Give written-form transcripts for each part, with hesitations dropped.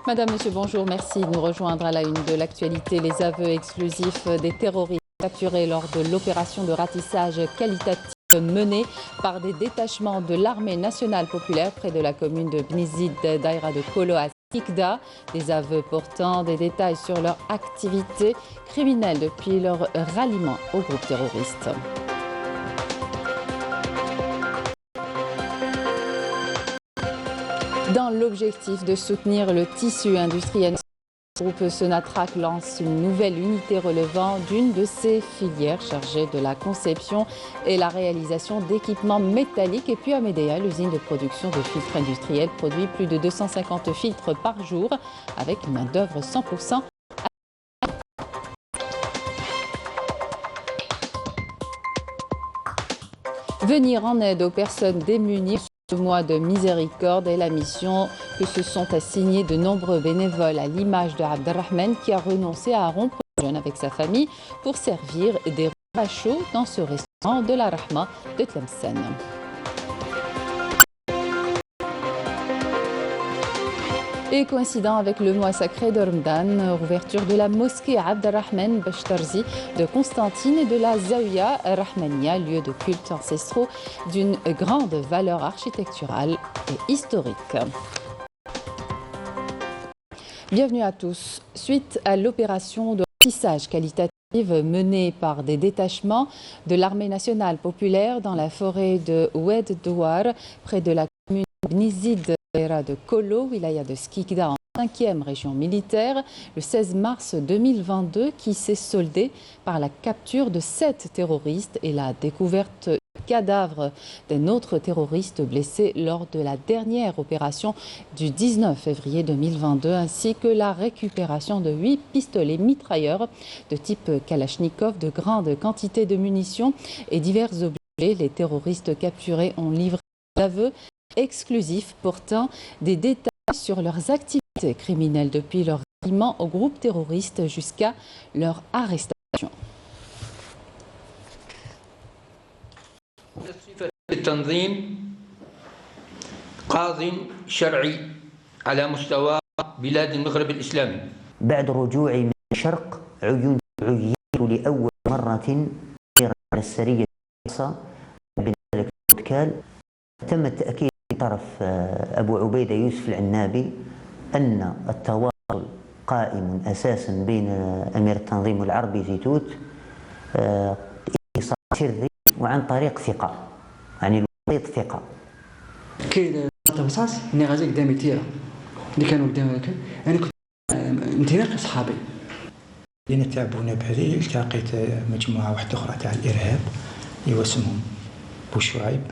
Madame, Monsieur, bonjour. Merci de nous rejoindre à la une de l'actualité. Les aveux exclusifs des terroristes capturés lors de l'opération de ratissage qualitatif menée par des détachements de l'armée nationale populaire près de la commune de Bnizid Daïra de Kolo à Skikda. Des aveux portant des détails sur leur activité criminelle depuis leur ralliement au groupe terroriste. Dans l'objectif de soutenir le tissu industriel, le groupe Sonatrach lance une nouvelle unité relevant d'une de ses filières chargée de la conception et la réalisation d'équipements métalliques. Et puis à Médéa, l'usine de production de filtres industriels produit plus de 250 filtres par jour avec une main-d'œuvre 100%. Venir en aide aux personnes démunies. Ce mois de miséricorde est la mission que se sont assignés de nombreux bénévoles, à l'image de Abdelrahman qui a renoncé à rompre le jeûne avec sa famille pour servir des repas chauds dans ce restaurant de la Rahma de Tlemcen. Et coïncidant avec le mois sacré de Ramadan, ouverture de la mosquée Abdelrahman Bechtarzi de Constantine et de la Zawiya Rahmania, lieu de culte ancestraux d'une grande valeur architecturale et historique. Bienvenue à tous. Suite à l'opération de ratissage qualitatif menée par des détachements de l'armée nationale populaire dans la forêt de Oued Douar, près de la commune de Bnizid de Kolo, wilaya de Skikda, en 5e région militaire, le 16 mars 2022, qui s'est soldé par la capture de 7 terroristes et la découverte du cadavre d'un autre terroriste blessé lors de la dernière opération du 19 février 2022, ainsi que la récupération de 8 pistolets mitrailleurs de type Kalachnikov, de grandes quantités de munitions et divers objets. Les terroristes capturés ont livré des aveux exclusifs portant des détails sur leurs activités criminelles depuis leur ralliement au groupe terroriste jusqu'à leur arrestation. التنظيم قاض شرعي على مستوى بلاد المغرب الإسلامي. بعد رجوعي من الشرق عينت لأول مرة على السرية الخاصة بذلك الوكال. تم التأكيد من طرف أبو عبيدة يوسف العنابي أن التواصل قائم أساسا بين أمير التنظيم العربي زيتوت اتصال سري وعن طريق ثقة، يعني الوسيط ثقة. كاين رصاص اللي غازي قدامي تيرا اللي كانوا قدامي انا كنت انطلاق صحابي اللي نتعبونا بهذه. التقيت مجموعة واحدة أخرى تاع الإرهاب اللي هو اسمهم بوشعيب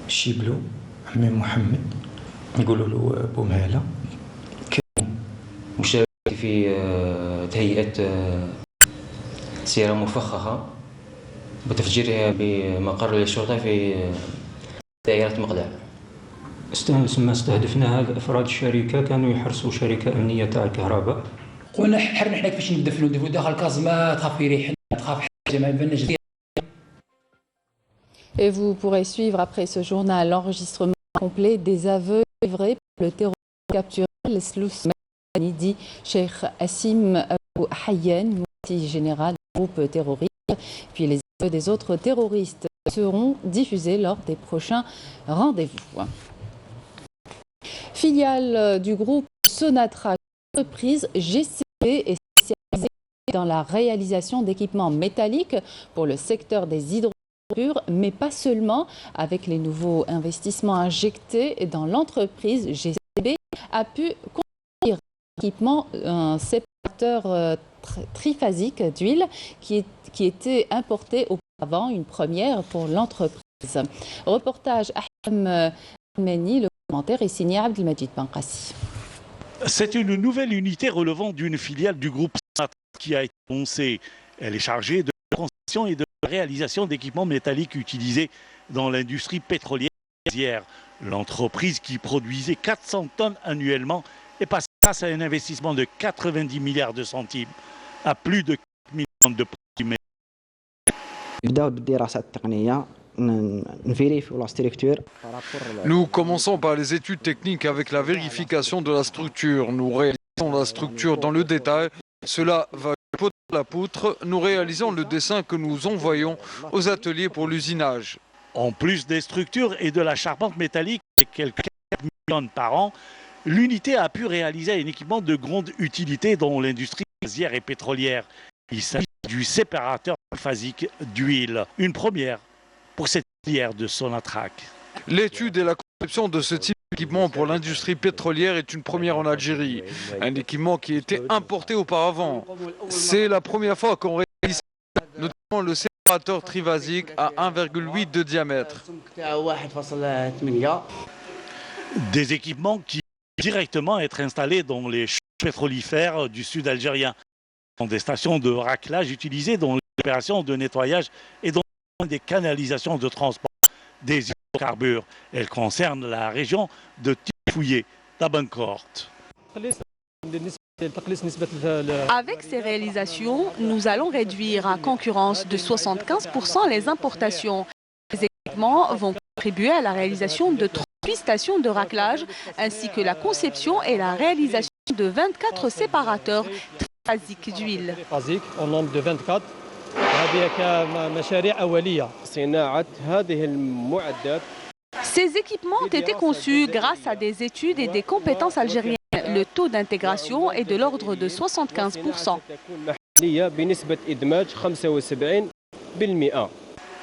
الشيبلو، عمي محمد نقولوا له بومهالة. مشاركة في تهيئة سيارة مفخخة وتفجيرها بمقر الشرطة في دائرة مقدع. استهدفنا أفراد الشركة كانوا يحرسوا شركة أمنية تاع الكهرباء. قلنا حرنا حنا كيفاش ندفنوا داخل الكازما، تخاف يريح، تخاف حاجة ما يبانش. Et vous pourrez suivre après ce journal l'enregistrement complet des aveux livrés par le terroriste capturé l'Slous dit Cheikh Hassim Abou Hayyan, général du groupe terroriste. Puis les aveux des autres terroristes seront diffusés lors des prochains rendez-vous. Filiale du groupe Sonatrach, entreprise GCP est spécialisée dans la réalisation d'équipements métalliques pour le secteur des hydrocarbures, mais pas seulement. Avec les nouveaux investissements injectés dans l'entreprise, GCB a pu construire un équipement, un séparateur triphasique d'huile qui était importé auparavant, une première pour l'entreprise. Reportage Ahmed Meni, le commentaire est signé Abdelmajid Bankassi. C'est une nouvelle unité relevant d'une filiale du groupe Sonatrach qui a été annoncée. Elle est chargée de la conception et de la réalisation d'équipements métalliques utilisés dans l'industrie pétrolière et gazière. L'entreprise, qui produisait 400 tonnes annuellement, est passée grâce à un investissement de 90 milliards de centimes à plus de 4 millions de produits. بدأوا بالدراسات التقنية Nous commençons par les études techniques avec la vérification de la structure. Nous réalisons la structure dans le détail. Cela va du pot à la poutre. Nous réalisons le dessin que nous envoyons aux ateliers pour l'usinage. En plus des structures et de la charpente métallique, et quelques 4 millions par an, l'unité a pu réaliser un équipement de grande utilité dans l'industrie gazière et pétrolière. Il s'agit du séparateur phasique d'huile, une première pour cette filière de Sonatrach. L'étude et la conception de ce type d'équipement pour l'industrie pétrolière est une première en Algérie. Un équipement qui était importé auparavant. C'est la première fois qu'on réalise notamment le séparateur trivasique à 1,8 de diamètre. Des équipements qui vont directement être installés dans les champs pétrolifères du sud algérien, dans des stations de raclage utilisées dans les opérations de nettoyage et dans des canalisations de transport des hydrocarbures. Elles concernent la région de Tifouye, d'Abancourt. Avec ces réalisations, nous allons réduire à concurrence de 75% les importations. Les équipements vont contribuer à la réalisation de 38 stations de raclage ainsi que la conception et la réalisation de 24 séparateurs trifasiques d'huile. Au nombre de 24. Ces équipements ont été conçus grâce à des études et des compétences algériennes. Le taux d'intégration est de l'ordre de 75%.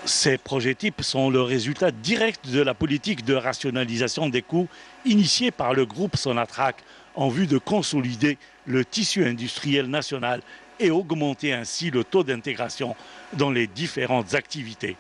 Ces projets types sont le résultat direct de la politique de rationalisation des coûts initiée par le groupe Sonatrach en vue de consolider le tissu industriel national et augmenter ainsi le taux d'intégration dans les différentes activités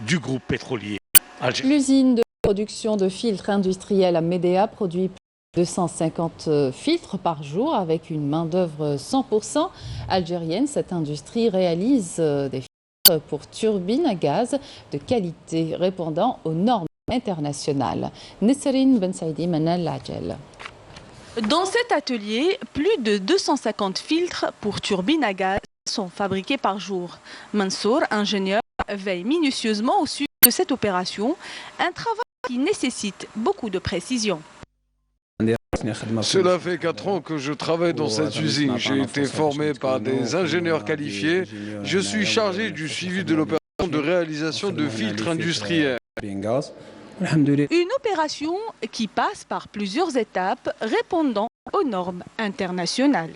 du groupe pétrolier algérien. L'usine de production de filtres industriels à Médéa produit 250 filtres par jour avec une main-d'œuvre 100% algérienne. Cette industrie réalise des filtres pour turbines à gaz de qualité répondant aux normes internationales. Nesrine Ben Saïdi Manal Lajel. Dans cet atelier, plus de 250 filtres pour turbines à gaz sont fabriqués par jour. Mansour, ingénieur, veille minutieusement au suivi de cette opération, un travail qui nécessite beaucoup de précision. Cela fait 4 ans que je travaille dans cette usine. J'ai été formé par des ingénieurs qualifiés. Je suis chargé du suivi de l'opération de réalisation de filtres industriels. Une opération qui passe par plusieurs étapes répondant aux normes internationales.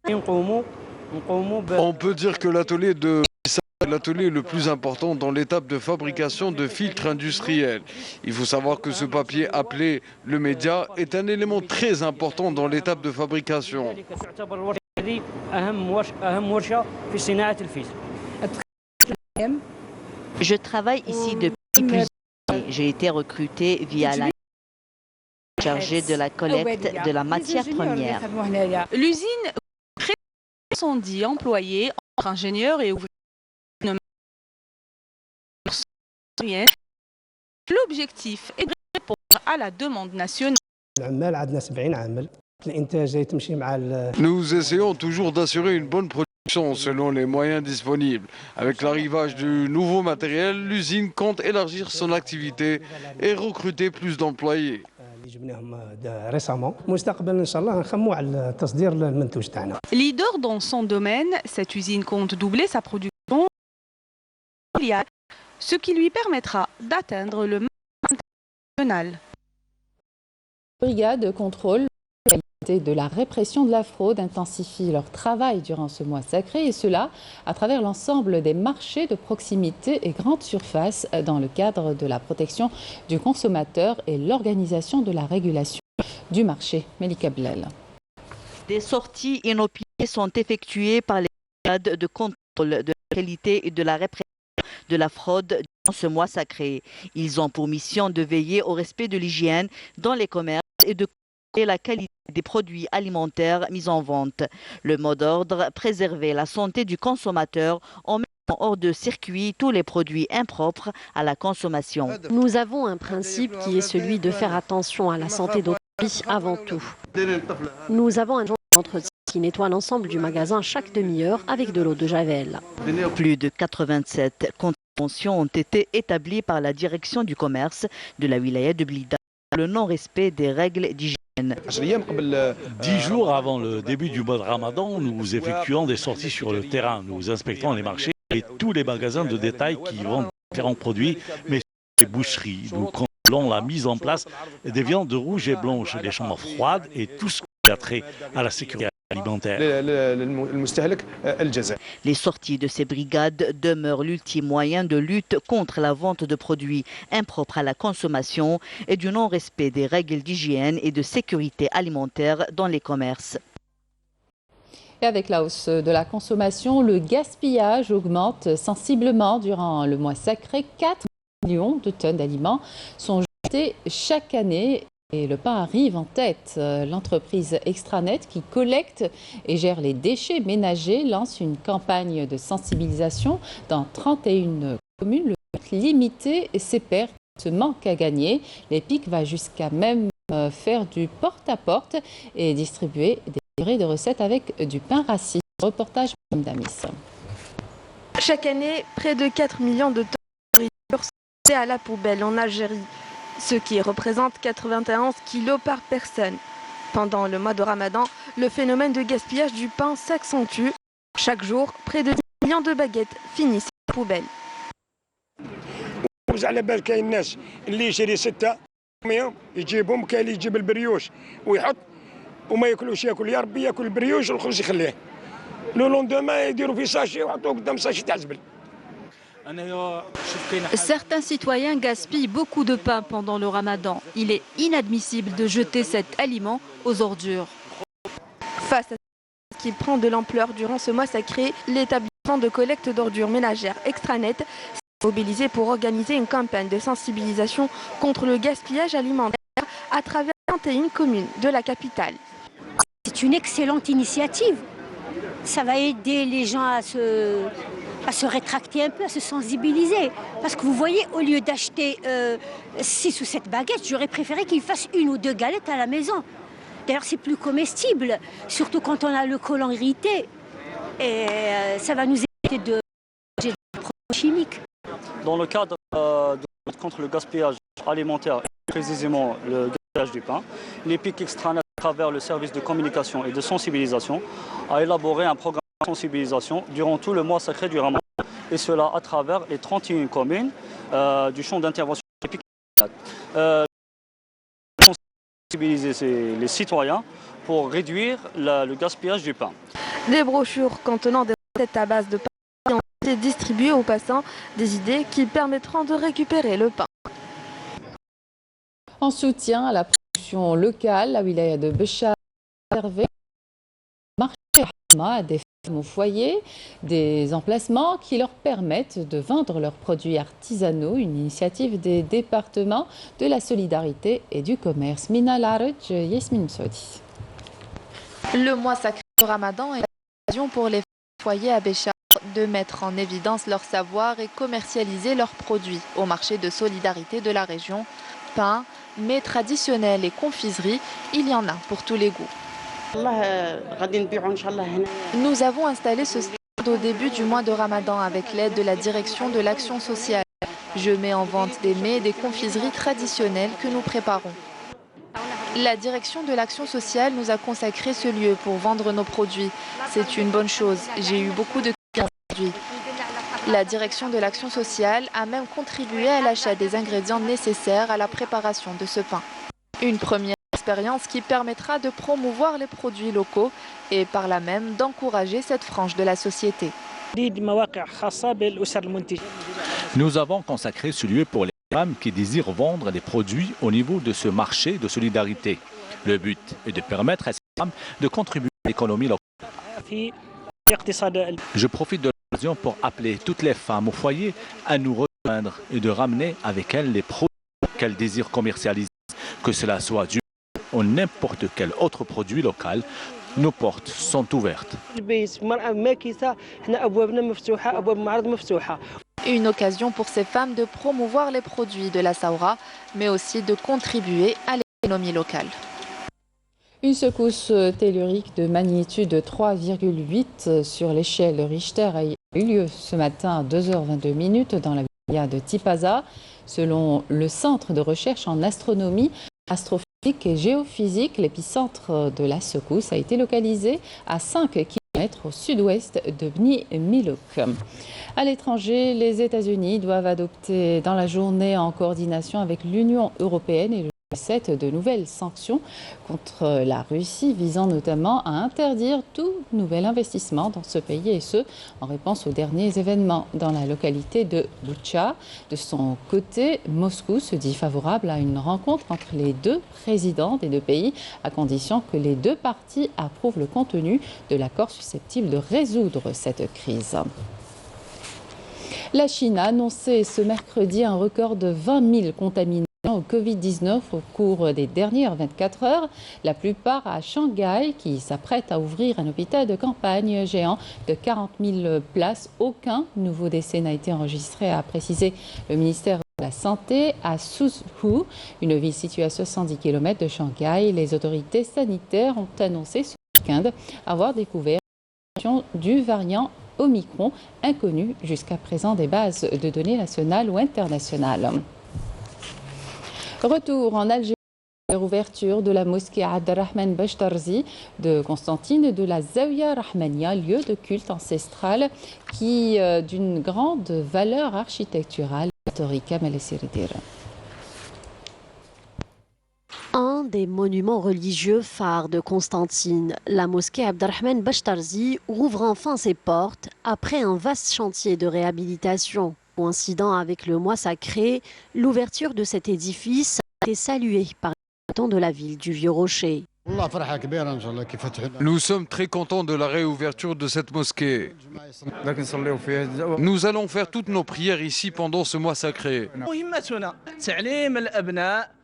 On peut dire que l'atelier est l'atelier le plus important dans l'étape de fabrication de filtres industriels. Il faut savoir que ce papier appelé le média est un élément très important dans l'étape de fabrication. Je travaille ici depuis plusieurs années. J'ai été recruté via la chargée de la collecte de la matière première. L'usine crée 110 employés entre ingénieurs et ouvriers. L'objectif est de répondre à la demande nationale. Nous essayons toujours d'assurer une bonne production selon les moyens disponibles. Avec l'arrivage du nouveau matériel, l'usine compte élargir son activité et recruter plus d'employés. Leader dans son domaine, cette usine compte doubler sa production, ce qui lui permettra d'atteindre le marché international. Brigade de contrôle de la répression de la fraude intensifie leur travail durant ce mois sacré et cela à travers l'ensemble des marchés de proximité et grandes surfaces dans le cadre de la protection du consommateur et l'organisation de la régulation du marché. Melika Blel. Des sorties inopinées sont effectuées par les brigades de contrôle de la qualité et de la répression de la fraude durant ce mois sacré. Ils ont pour mission de veiller au respect de l'hygiène dans les commerces et de contrôler la qualité des produits alimentaires mis en vente. Le mot d'ordre, préserver la santé du consommateur en mettant hors de circuit tous les produits impropres à la consommation. Nous avons un principe qui est celui de faire attention à la santé d'autrui avant tout. Nous avons un agent d'entretien qui nettoie l'ensemble du magasin chaque demi-heure avec de l'eau de javel. Plus de 87 contrôles conventions ont été établies par la direction du commerce de la wilaya de Blida pour le non-respect des règles d'hygiène. 10 jours avant le début du mois de Ramadan, nous effectuons des sorties sur le terrain. Nous inspectons les marchés et tous les magasins de détail qui vendent différents produits, mais aussi les boucheries. Nous contrôlons la mise en place des viandes rouges et blanches, des chambres froides et tout ce qui a trait à la sécurité alimentaire. Les sorties de ces brigades demeurent l'ultime moyen de lutte contre la vente de produits impropres à la consommation et du non-respect des règles d'hygiène et de sécurité alimentaire dans les commerces. Et avec la hausse de la consommation, le gaspillage augmente sensiblement durant le mois sacré. 4 millions de tonnes d'aliments sont jetées chaque année. Et le pain arrive en tête. L'entreprise Extranet, qui collecte et gère les déchets ménagers, lance une campagne de sensibilisation dans 31 communes. Le but, limiter ces pertes, ce manque à gagner. L'EPIC va jusqu'à même faire du porte-à-porte et distribuer des livrets de recettes avec du pain rassis. Reportage d'Amis. Chaque année, près de 4 millions de tonnes de nourriture sont jetées à la poubelle en Algérie, ce qui représente 91 kilos par personne. Pendant le mois de Ramadan, le phénomène de gaspillage du pain s'accentue. Chaque jour, près de 10 millions de baguettes finissent à la poubelle. على بال كاين الناس اللي يشري 6 يجيبهم، كاين اللي يجيب البريوش ويحط وما ياكلوش، ياكل يا ربي ياكل البريوش والخرج يخليه. لو لوندوما يديروا في ساشي ويحطوه قدام ساشي تاع الزبل. Certains citoyens gaspillent beaucoup de pain pendant le ramadan. Il est inadmissible de jeter cet aliment aux ordures. Face à ce qui prend de l'ampleur durant ce mois sacré, l'établissement de collecte d'ordures ménagères Extranet s'est mobilisé pour organiser une campagne de sensibilisation contre le gaspillage alimentaire à travers 21 communes de la capitale. C'est une excellente initiative. Ça va aider les gens à se rétracter un peu, à se sensibiliser. Parce que vous voyez, au lieu d'acheter 6 ou 7 baguettes, j'aurais préféré qu'ils fassent 1 ou 2 galettes à la maison. D'ailleurs, c'est plus comestible, surtout quand on a le côlon irrité. Et ça va nous éviter de manger des produits chimiques. Dans le cadre de lutte contre le gaspillage alimentaire, et précisément le gaspillage du pain, l'EPIC Extranet, à travers le service de communication et de sensibilisation, a élaboré un programme de sensibilisation durant tout le mois sacré du Ramadan, et cela à travers les 31 communes du champ d'intervention de l'EPIC Extranet. Sensibiliser les citoyens pour réduire le gaspillage du pain. Des brochures contenant des recettes à base de pain ont été distribuées aux passants, des idées qui permettront de récupérer le pain. En soutien à la production locale, la wilaya de Béchar a réservé un marché à des femmes au foyer, des emplacements qui leur permettent de vendre leurs produits artisanaux, une initiative des départements de la solidarité et du commerce. Mina Laraj, Yasmine Saudi. Le mois sacré du Ramadan est l'occasion pour les foyers à Béchar de mettre en évidence leur savoir et commercialiser leurs produits au marché de solidarité de la région. Pain, mets traditionnels et confiseries, il y en a pour tous les goûts. Nous avons installé ce stand au début du mois de Ramadan avec l'aide de la direction de l'action sociale. Je mets en vente des mets et des confiseries traditionnelles que nous préparons. La direction de l'action sociale nous a consacré ce lieu pour vendre nos produits. C'est une bonne chose. J'ai eu beaucoup de clients aujourd'hui. La direction de l'action sociale a même contribué à l'achat des ingrédients nécessaires à la préparation de ce pain. Une première expérience qui permettra de promouvoir les produits locaux et par là même d'encourager cette frange de la société. Nous avons consacré ce lieu pour les femmes qui désirent vendre des produits au niveau de ce marché de solidarité. Le but est de permettre à ces femmes de contribuer à l'économie locale. Je profite de l'occasion pour appeler toutes les femmes au foyer à nous rejoindre et de ramener avec elles les produits qu'elles désirent commercialiser, que cela soit du ou n'importe quel autre produit local. Nos portes sont ouvertes. Une occasion pour ces femmes de promouvoir les produits de la Saoura, mais aussi de contribuer à l'économie locale. Une secousse tellurique de magnitude 3,8 sur l'échelle Richter a eu lieu ce matin à 2h22 dans la de Tipaza. Selon le Centre de recherche en astronomie, astrophysique et géophysique, l'épicentre de la secousse a été localisé à 5 km au sud-ouest de Bni Miluk. À l'étranger, les États-Unis doivent adopter dans la journée, en coordination avec l'Union européenne et le G7, de nouvelles sanctions contre la Russie, visant notamment à interdire tout nouvel investissement dans ce pays, et ce, en réponse aux derniers événements dans la localité de Boutcha. De son côté, Moscou se dit favorable à une rencontre entre les deux présidents des deux pays, à condition que les deux parties approuvent le contenu de l'accord susceptible de résoudre cette crise. La Chine a annoncé ce mercredi un record de 20 000 contaminés au Covid-19 au cours des dernières 24 heures, la plupart à Shanghai, qui s'apprête à ouvrir un hôpital de campagne géant de 40 000 places. Aucun nouveau décès n'a été enregistré, a précisé le ministère de la Santé à Suzhou, une ville située à 70 km de Shanghai. Les autorités sanitaires ont annoncé ce week-end avoir découvert du variant Omicron, inconnu jusqu'à présent des bases de données nationales ou internationales. Retour en Algérie, l'ouverture de la mosquée Abdelrahman Bachtarzi de Constantine et de la Zawiya Rahmania, lieu de culte ancestral qui d'une grande valeur architecturale historique. Un des monuments religieux phares de Constantine, la mosquée Abdelrahman Bachtarzi ouvre enfin ses portes après un vaste chantier de réhabilitation. Coïncidant avec le mois sacré, l'ouverture de cet édifice a été saluée par les habitants de la ville du Vieux-Rocher. Nous sommes très contents de la réouverture de cette mosquée. Nous allons faire toutes nos prières ici pendant ce mois sacré.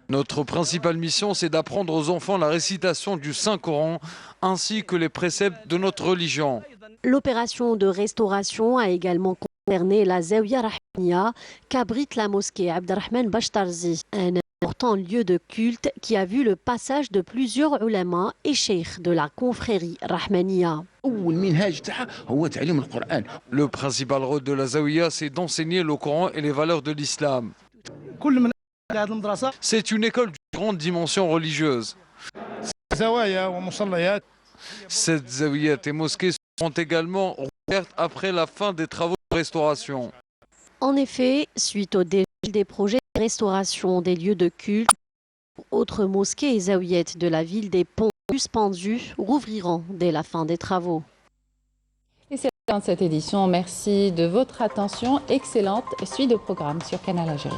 Notre principale mission, c'est d'apprendre aux enfants la récitation du Saint-Coran ainsi que les préceptes de notre religion. L'opération de restauration a également concerné la Zawiya Rahmania qu'abrite la mosquée Abdelrahman Bachtarzi, un important lieu de culte qui a vu le passage de plusieurs ulama et cheikhs de la confrérie Rahmania. Le principal rôle de la Zawiya, c'est d'enseigner le Coran et les valeurs de l'islam. C'est une école de grande dimension religieuse. Cette Zawiyat et mosquées seront également rouvertes après la fin des travaux de restauration. En effet, suite au dégel des projets de restauration des lieux de culte, autres mosquées et zawiettes de la ville des Ponts suspendus rouvriront dès la fin des travaux. Et c'est la fin de cette édition. Merci de votre attention. Excellente suite de programme sur Canal Algérie.